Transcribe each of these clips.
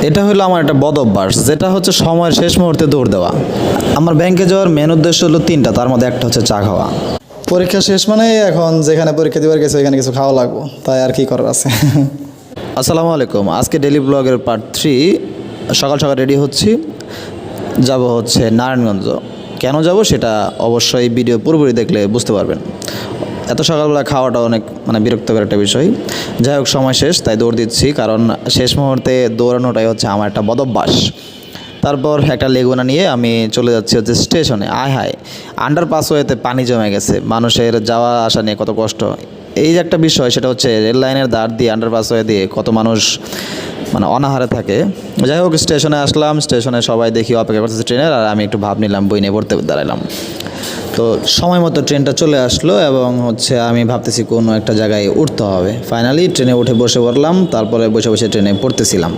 এটা হলো আমার একটা বদ অভ্যাস, যেটা হচ্ছে সময়ের শেষ মুহূর্তে দৌড় দেওয়া। আমার ব্যাংকে যাওয়ার মেন উদ্দেশ্য হলো তিনটা, তার মধ্যে একটা হচ্ছে চা খাওয়া। পরীক্ষা শেষ মানে এখন যেখানে পরীক্ষা দিবার গেছে ওইখানে কিছু খাওয়া লাগবো, তাই আর কি করার আছে। আসসালামু আলাইকুম। আজকে ডেলি ব্লগের পার্ট 3। সকাল সকাল রেডি হচ্ছি, যাব হচ্ছে নারায়ণগঞ্জ। কেন যাব সেটা অবশ্যই ভিডিও পুরোপুরি দেখলে বুঝতে পারবেন। এত সকালবেলা খাওয়াটা অনেক বিরক্তকর একটা বিষয়। যাই হোক, সময় শেষ তাই দৌড় দিচ্ছি, কারণ শেষ মুহূর্তে দৌড়ানোটাই হচ্ছে আমার একটা বদভ্যাস। তারপর একটা লেগুনা নিয়ে আমি চলে যাচ্ছি হচ্ছে স্টেশনে। হায় আন্ডারপাসওয়েতে পানি জমে গেছে, মানুষের যাওয়া আসা নিয়ে কত কষ্ট। এই যে একটা বিষয়, সেটা হচ্ছে রেল লাইনের ধার দিয়ে আন্ডারপাসওয়ে দিয়ে কত মানুষ অনাহারে থাকে। যাই হোক, স্টেশনে আসলাম। স্টেশনে সবাই দেখি অপেক্ষা করতেছে ট্রেনের, আর আমি একটু ভাব নিলাম, বই নিয়ে পড়তে দাঁড়ালাম। তো সময় মতো ট্রেনটা চলে আসলো এবং হচ্ছে আমি ভাবতেছি কোনো একটা জায়গায় উঠতে হবে। ফাইনালি ট্রেনে উঠে বসে পড়লাম। তারপরে বসে বসে ট্রেনে পড়তেছিলাম।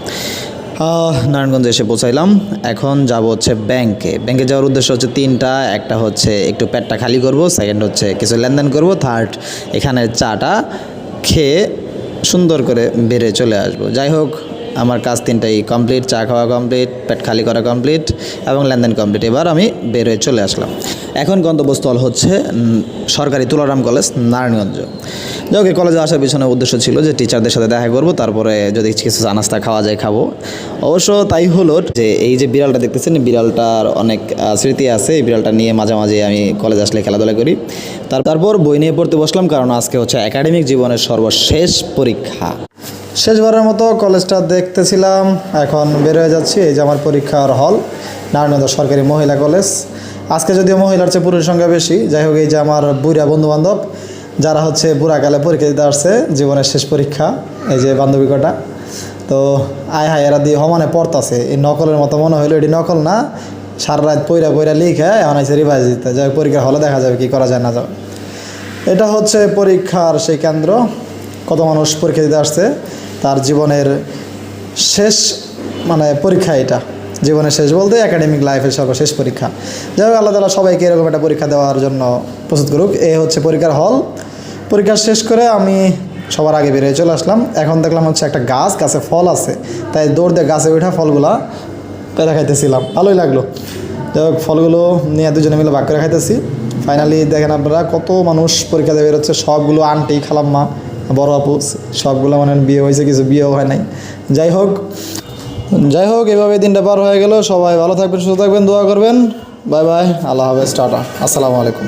নারায়ণগঞ্জে এসে পৌঁছাইলাম। এখন যাব হচ্ছে ব্যাংকে। ব্যাংকে যাওয়ার উদ্দেশ্য হচ্ছে তিনটা। একটা হচ্ছে একটু পেটটা খালি করব, সেকেন্ড হচ্ছে কিছু লেনদেন করব, থার্ড এখানে চাটা খেয়ে সুন্দর করে বেড়ে চলে আসব। যাই হোক, আমার কাজ তিনটাই কমপ্লিট। চা খাওয়া কমপ্লিট, পেট খালি করা কমপ্লিট এবং লেনদেন কমপ্লিট। এবার আমি বের হয়ে চলে আসলাম। এখন গন্তব্যস্থল হচ্ছে সরকারি তুলারাম কলেজ, নারায়ণগঞ্জ। যাই হোক, কলেজে আসার পিছনে উদ্দেশ্য ছিল যে টিচারদের সাথে দেখা করব, তারপরে যদি কিছু চা নাস্তা খাওয়া যায় খাবো। অবশ্য তাই হলো যে এই যে বিড়ালটা দেখতেছেন, বিড়ালটার অনেক স্মৃতি আছে। এই বিড়ালটা নিয়ে মাঝে মাঝে আমি কলেজ আসলে খেলাধুলা করি। তারপর বই নিয়ে পড়তে বসলাম, কারণ আজকে হচ্ছে একাডেমিক জীবনের সর্বশেষ পরীক্ষা। শেষবারের মতো কলেজটা দেখতেছিলাম, এখন বের হয়ে যাচ্ছি। এই যে আমার পরীক্ষার হল, নারায়ণগঞ্জ সরকারি মহিলা কলেজ। আজকে যদিও মহিলার চেয়ে পুরুষের সংখ্যা বেশি। যাই হোক, এই যে আমার বুড়া বন্ধুবান্ধব, যারা হচ্ছে বুড়াকালে পরীক্ষা দিতে আসছে, জীবনের শেষ পরীক্ষা। এই যে বান্ধবী কটা, তো হায় এরা দিয়ে সমানে পড়তাছে। এই নকলের মতো মনে হইলো, এটি নকল না, সারা রাত পইরা লিখে এখন আছে রিভাইজ দিতে। যাই হোক, পরীক্ষার হলে দেখা যাবে কি করা যায় না যাবে। এটা হচ্ছে পরীক্ষার সেই কেন্দ্র। কত মানুষ পরীক্ষা দিতে আসছে, তার জীবনের শেষ পরীক্ষা। এটা জীবনের শেষ বলতে একাডেমিক লাইফের সর্বশেষ পরীক্ষা। যাই হোক, আল্লাহ তাআলা সবাইকে এরকম একটা পরীক্ষা দেওয়ার জন্য প্রস্তুত করুক। এই হচ্ছে পরীক্ষার হল। পরীক্ষা শেষ করে আমি সবার আগে বেরিয়ে চলে আসলাম। এখন দেখলাম হচ্ছে একটা গাছে ফল আছে, তাই দৌড় দিয়ে গাছে ওঠা ফলগুলা পেরে খাইতেছিলাম, ভালোই লাগলো। যাই হোক, ফলগুলো নিয়ে দুজনে মিলে ভাগ করে খাইতেছি। ফাইনালি দেখেন আপনারা, কত মানুষ পরীক্ষা দিয়ে বেরোচ্ছে। সবগুলো আন্টি, খালাম্মা, বড় আপু, সবগুলো বিয়ে হয়েছে, কিছু বিয়েও হয় নাই। যাই হোক এভাবে দিনটা পার হয়ে গেল। সবাই ভালো থাকবেন, সুস্থ থাকবেন, দোয়া করবেন। বাই বাই, আল্লাহ হাফেজ, টাটা, আসসালামু আলাইকুম।